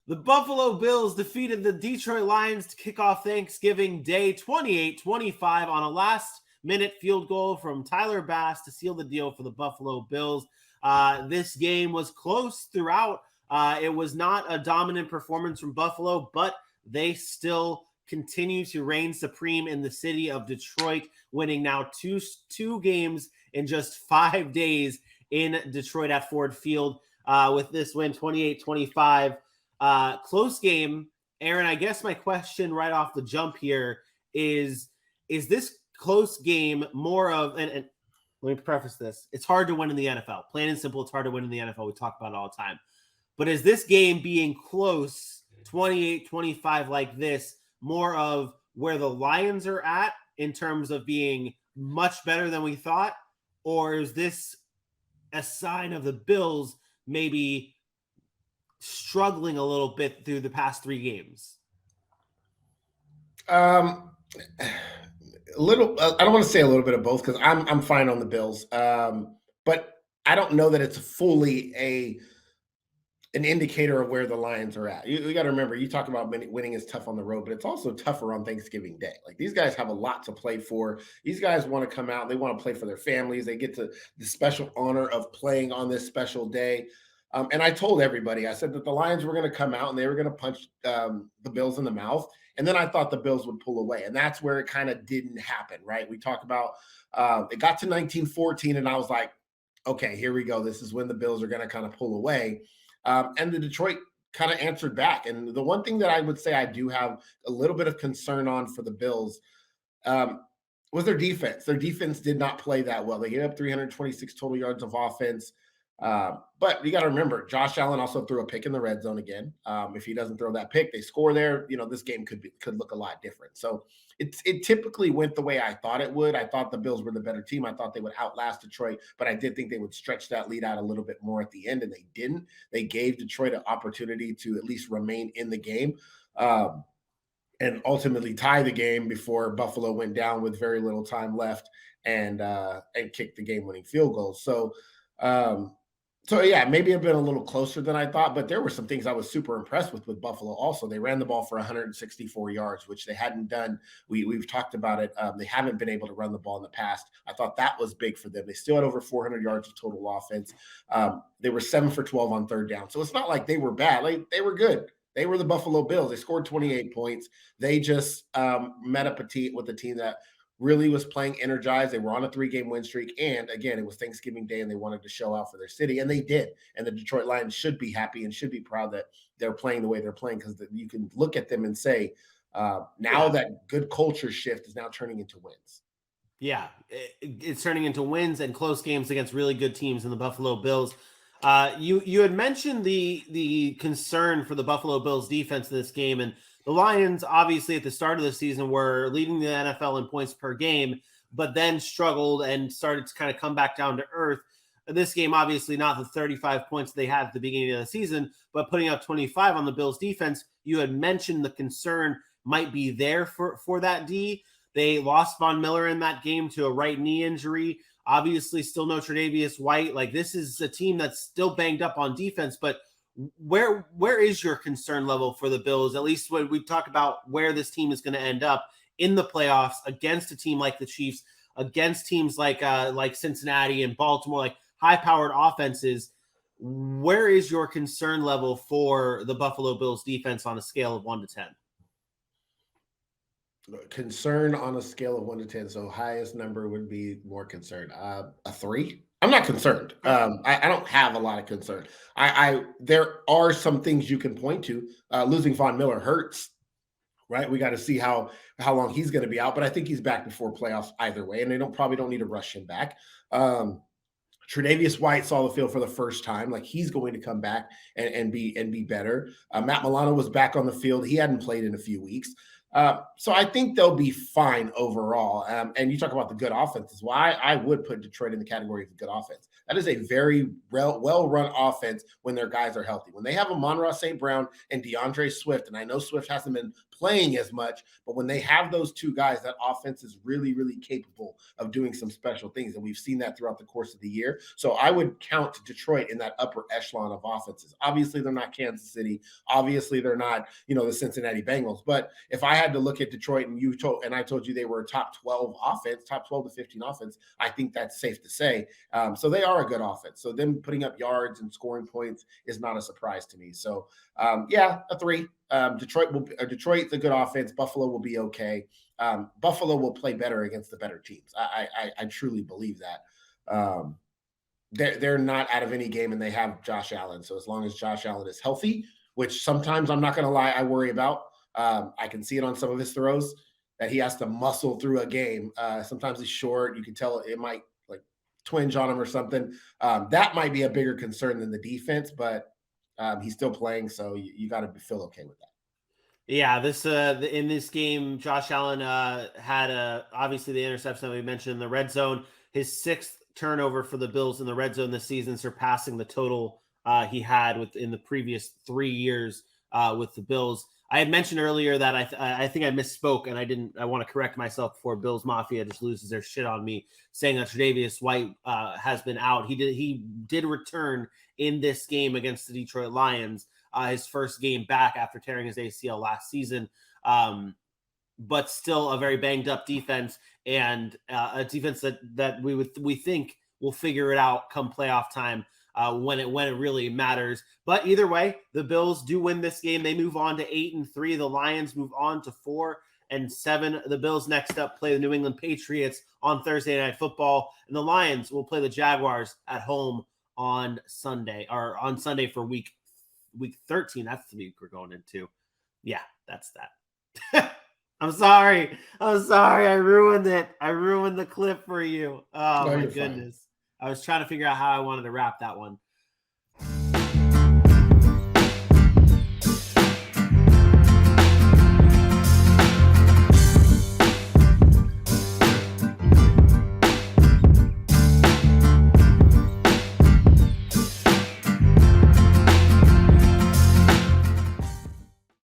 The Buffalo Bills defeated the Detroit Lions to kick off Thanksgiving Day 28-25 on a last-minute field goal from Tyler Bass to seal the deal for the Buffalo Bills. This game was close throughout. It was not a dominant performance from Buffalo, but they still continue to reign supreme in the city of Detroit, winning now two games in just 5 days in Detroit at Ford Field with this win 28-25. Close game. Aaron, I guess my question right off the jump here is this close game more of, and let me preface this, it's hard to win in the NFL. Plain and simple, it's hard to win in the NFL. We talk about it all the time. But is this game being close, 28-25 like this, more of where the Lions are at in terms of being much better than we thought? Or is this a sign of the Bills maybe struggling a little bit through the past 3 games? A little. I don't want to say a little bit of both because I'm fine on the Bills, but I don't know that it's fully an indicator of where the Lions are at. You got to remember, you talk about winning is tough on the road, but it's also tougher on Thanksgiving Day. Like, these guys have a lot to play for. These guys want to come out. They want to play for their families. They get to the special honor of playing on this special day. And I told everybody, I said that the Lions were going to come out and they were going to punch the Bills in the mouth. And then I thought the Bills would pull away. And that's where it kind of didn't happen, right? We talk about it got to 19-14, and I was like, okay, here we go. This is when the Bills are going to kind of pull away. And the Detroit kind of answered back. And the one thing that I would say I do have a little bit of concern on for the Bills was their defense. Their defense did not play that well. They gave up 326 total yards of offense. But you got to remember, Josh Allen also threw a pick in the red zone again. If he doesn't throw that pick, they score there. This game could look a lot different. So it typically went the way I thought it would. I thought the Bills were the better team. I thought they would outlast Detroit, but I did think they would stretch that lead out a little bit more at the end, and they didn't. They gave Detroit an opportunity to at least remain in the game, and ultimately tie the game before Buffalo went down with very little time left and kicked the game-winning field goal. So yeah, maybe I've been a little closer than I thought, but there were some things I was super impressed with Buffalo. Also, they ran the ball for 164 yards, which they hadn't done. We've talked about it. They haven't been able to run the ball in the past. I thought that was big for them. They still had over 400 yards of total offense. They were 7 for 12 on third down. So it's not like they were bad. Like, they were good. They were the Buffalo Bills. They scored 28 points. They just met up with a team that really was playing energized. They were on a 3-game win streak. And again, it was Thanksgiving Day and they wanted to show out for their city. And they did. And the Detroit Lions should be happy and should be proud that they're playing the way they're playing, because you can look at them and say, that good culture shift is now turning into wins. Yeah, it's turning into wins and close games against really good teams in the Buffalo Bills. You had mentioned the concern for the Buffalo Bills defense in this game, and the Lions, obviously, at the start of the season were leading the NFL in points per game, but then struggled and started to kind of come back down to earth. This game, obviously, not the 35 points they had at the beginning of the season, but putting up 25 on the Bills defense. You had mentioned the concern might be there for that D. They lost Von Miller in that game to a right knee injury. Obviously, still no Tre'Davious White. Like, this is a team that's still banged up on defense, but where is your concern level for the Bills, at least when we talk about where this team is going to end up in the playoffs against a team like the Chiefs, against teams like Cincinnati and Baltimore, like high-powered offenses? Where is your concern level for the Buffalo Bills defense on a scale of 1 to 10? Concern on a scale of 1 to 10. So highest number would be more concerned. A 3. I'm not concerned. I don't have a lot of concern. There are some things you can point to. Losing Von Miller hurts, right? We got to see how long he's going to be out, but I think he's back before playoffs either way, and they probably don't need to rush him back. Tre'Davious White saw the field for the first time. Like, he's going to come back and be better. Matt Milano was back on the field. He hadn't played in a few weeks. So I think they'll be fine overall. And you talk about the good offenses. Well, I would put Detroit in the category of the good offense. That is a very well-run offense when their guys are healthy. When they have Amon-Ra St. Brown and DeAndre Swift, and I know Swift hasn't been playing as much, but when they have those two guys, that offense is really, really capable of doing some special things. And we've seen that throughout the course of the year. So I would count Detroit in that upper echelon of offenses. Obviously, they're not Kansas City. Obviously, they're not, the Cincinnati Bengals. But if I had to look at Detroit and I told you they were a top 12 offense, top 12 to 15 offense, I think that's safe to say. So they are a good offense. So them putting up yards and scoring points is not a surprise to me. So a 3. Detroit's a good offense. Buffalo will be okay. Buffalo will play better against the better teams. I truly believe that. They're not out of any game, and they have Josh Allen. So as long as Josh Allen is healthy, which sometimes I'm not going to lie, I worry about. I can see it on some of his throws that he has to muscle through a game. Sometimes he's short. You can tell it might like twinge on him or something. That might be a bigger concern than the defense, but he's still playing, so you got to feel okay with that. Yeah, in this game, Josh Allen had obviously the interception that we mentioned in the red zone, his 6th turnover for the Bills in the red zone this season, surpassing the total he had in the previous 3 years with the Bills. I had mentioned earlier that I think I misspoke, and I want to correct myself before Bills Mafia just loses their shit on me, saying that Tre'Davious White has been out. He did return in this game against the Detroit Lions, his first game back after tearing his ACL last season. But still a very banged up defense, and a defense that we think will figure it out come playoff time. When it really matters. But either way, the Bills do win this game. They move on to 8-3. The Lions move on to 4-7. The Bills next up play the New England Patriots on Thursday Night Football, and the Lions will play the Jaguars at home on Sunday for week 13. That's the week we're going into. Yeah, that's that. I'm sorry. I ruined it. I ruined the clip for you. Oh, no, my goodness. Fine. I was trying to figure out how I wanted to wrap that one.